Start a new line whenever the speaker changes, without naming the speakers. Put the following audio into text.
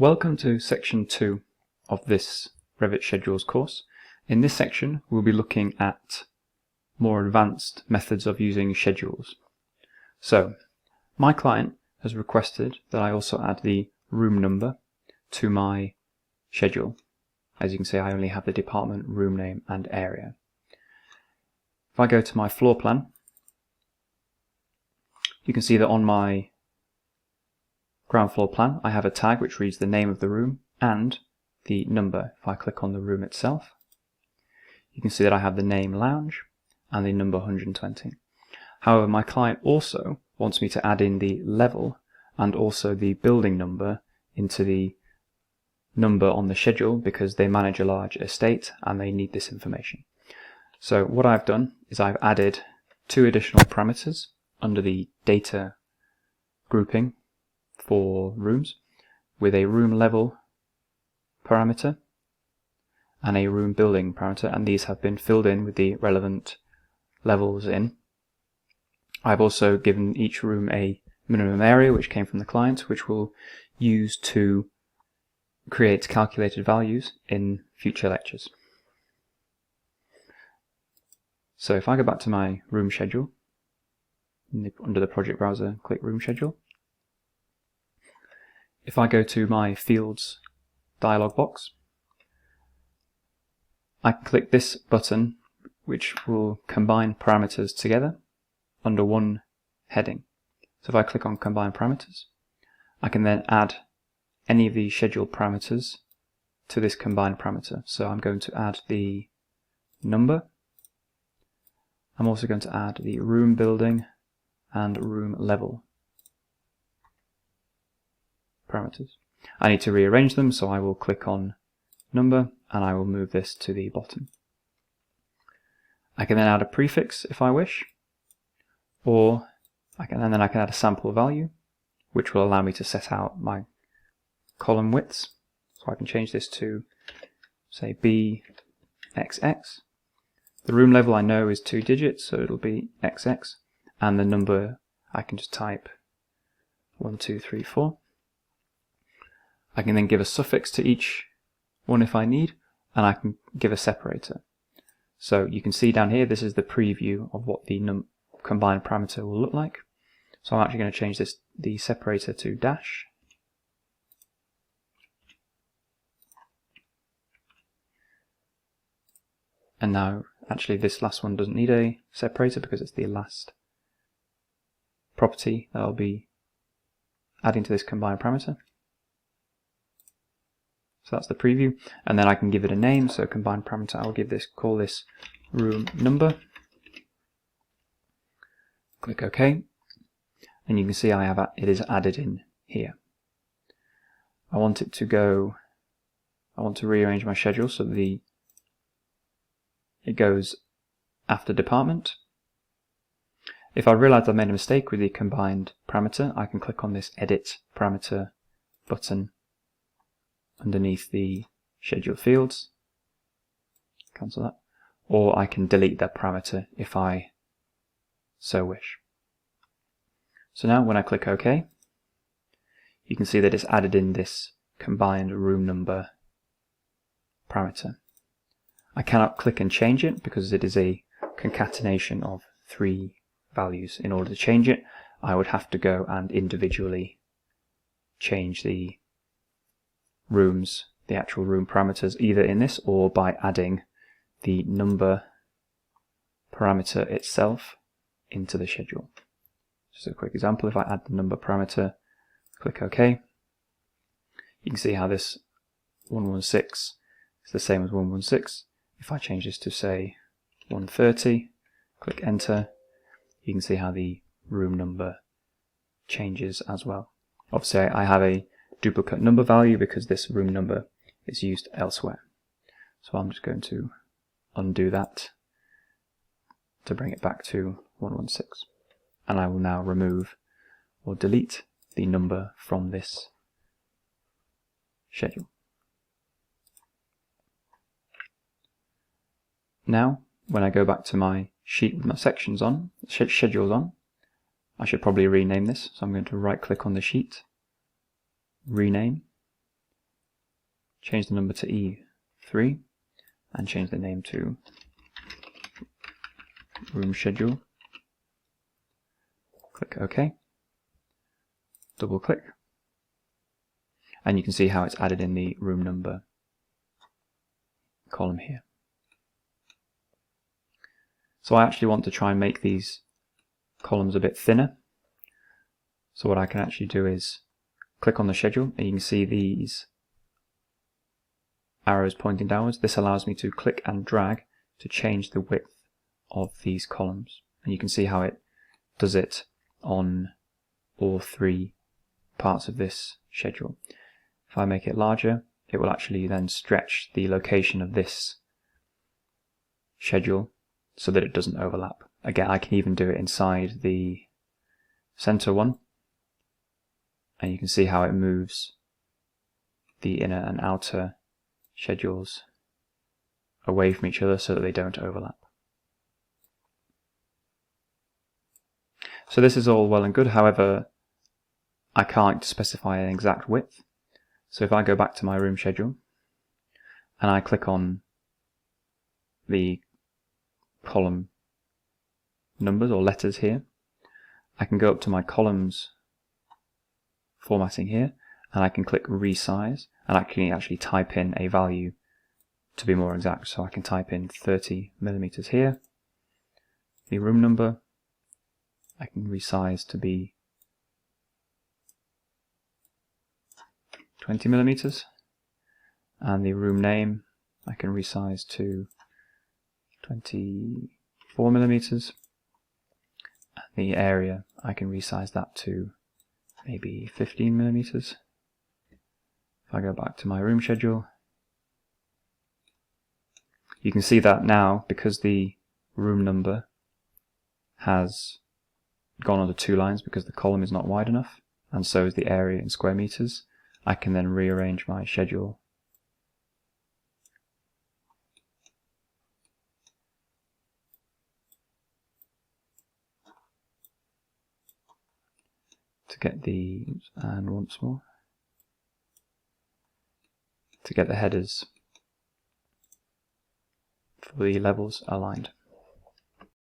Welcome to section 2 of this Revit Schedules course. In this section we'll be looking at more advanced methods of using schedules. So my client has requested that I also add the room number to my schedule. As you can see, I only have the department, room name and area. If I go to my floor plan, you can see that on my ground floor plan I have a tag which reads the name of the room and the number. If I click on the room itself, you can see that I have the name lounge and the number 120. However, my client also wants me to add in the level and also the building number into the number on the schedule because they manage a large estate and they need this information. So what I've done is I've added two additional parameters under the data grouping for rooms with a room level parameter and a room building parameter, and these have been filled in with the relevant levels in. I've also given each room a minimum area which came from the client, which we'll use to create calculated values in future lectures. So if I go back to my room schedule, under the project browser click room schedule. If I go to my fields dialog box, I can click this button which will combine parameters together under one heading. So if I click on combine parameters, I can then add any of the scheduled parameters to this combined parameter. So I'm going to add the number. I'm also going to add the room building and room level parameters. I need to rearrange them, so I will click on number and I will move this to the bottom. I can then add a prefix if I wish, or I can add a sample value which will allow me to set out my column widths. So I can change this to say BXX. The room level I know is 2 digits, so it'll be XX, and the number I can just type 1, 2, 3, 4. I can then give a suffix to each one if I need, and I can give a separator. So you can see down here, this is the preview of what the combined parameter will look like. So I'm actually going to change the separator to dash. And now actually this last one doesn't need a separator because it's the last property that I'll be adding to this combined parameter. So that's the preview, and then I can give it a name. So combined parameter, I'll call this room number. Click OK, and you can see it is added in here. I want to rearrange my schedule so that it goes after department. If I realize I made a mistake with the combined parameter, I can click on this edit parameter button underneath the schedule fields, cancel that, or I can delete that parameter if I so wish. So now when I click OK, you can see that it's added in this combined room number parameter. I cannot click and change it because it is a concatenation of 3 values. In order to change it, I would have to go and individually change the actual room parameters, either in this or by adding the number parameter itself into the schedule. Just a quick example, if I add the number parameter, click OK, you can see how this 116 is the same as 116. If I change this to say 130, click enter, you can see how the room number changes as well. Obviously I have a duplicate number value because this room number is used elsewhere. So I'm just going to undo that to bring it back to 116. And I will now remove or delete the number from this schedule. Now, when I go back to my sheet with my schedules on, I should probably rename this. So I'm going to right click on the sheet, rename, change the number to E3, and change the name to room schedule. Click OK. Double click. And you can see how it's added in the room number column here. So I actually want to try and make these columns a bit thinner. So what I can actually do is click on the schedule, and you can see these arrows pointing downwards. This allows me to click and drag to change the width of these columns. And you can see how it does it on all three parts of this schedule. If I make it larger, it will actually then stretch the location of this schedule so that it doesn't overlap. Again, I can even do it inside the center one, and you can see how it moves the inner and outer schedules away from each other so that they don't overlap. So this is all well and good, however, I can't specify an exact width. So if I go back to my room schedule and I click on the column numbers or letters here, I can go up to my columns formatting here, and I can click resize, and I can actually type in a value to be more exact. So I can type in 30 millimeters here, the room number I can resize to be 20 millimeters, and the room name I can resize to 24 millimeters. And the area I can resize that to maybe 15 millimeters. If I go back to my room schedule, you can see that now, because the room number has gone onto two lines because the column is not wide enough, and so is the area in square meters, I can then rearrange my schedule to get the, and once more, to get the headers for the levels aligned.